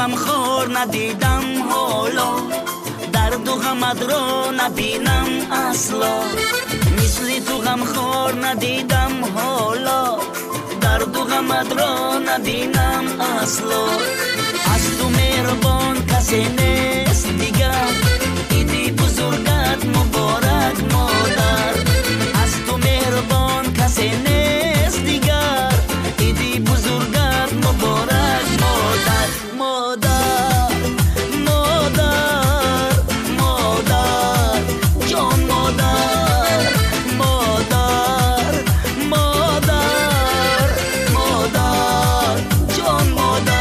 غمخوار ندیدم حالا، درد و غمت را نبینم اصلا. مثل تو غمخوار ندیدم حالا، درد و غمت را نبینم اصلا. از تو مهربان کسی نیست دیگر، عید بزرگت مبارک مادر. از تو مهربان کسی نیست دیگر، عید بزرگت مبارک مادر. مادر مادر مادر جان مادر، مادر مادر مادر جان مادر.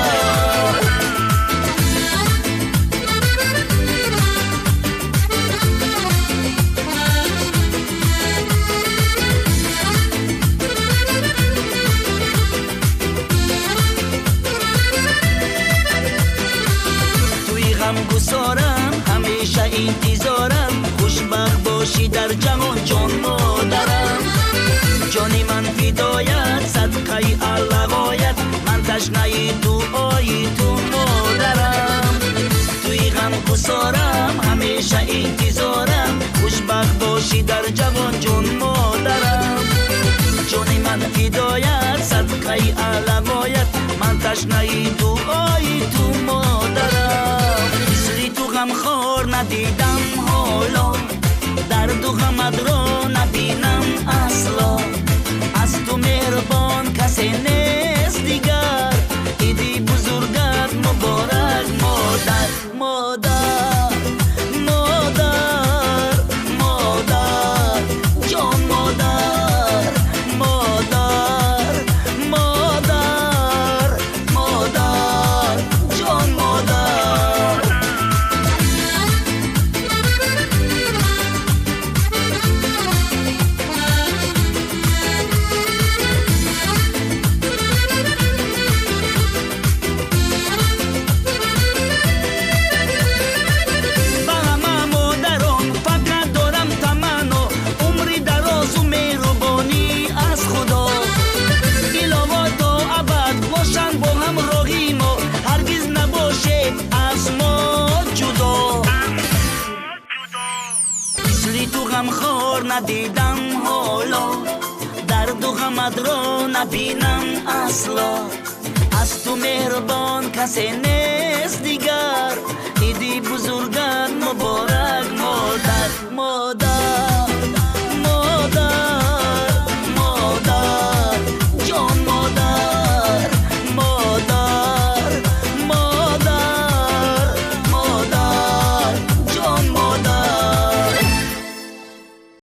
غمگسارم همیشه انتظارم، خوشبخت باشی در جهان جان مادرم. جانی من فدایت صدقه الغایت، من تشنه دعای تو مادرم. توی غمگسارم همیشه انتظارم، خوشبخت باشی در جهان جان مادرم. جانی من فدایت صدقه الغایت، من تشنه دعای تو مادرم. غمخوار ندیدم حالا، درد و غمت را نبینم اصلا. از تو مهربان کسی نیست دیگر، عید بزرگت مبارک مادر. مادر مادر مادر جان مادر، مادر مادر مادر جان مادر. غمخوار ندیدم حالا، درد و غمت را نبینم اصلا. از تو مهربان کسی نیست دیگر، عید بزرگت مبارک.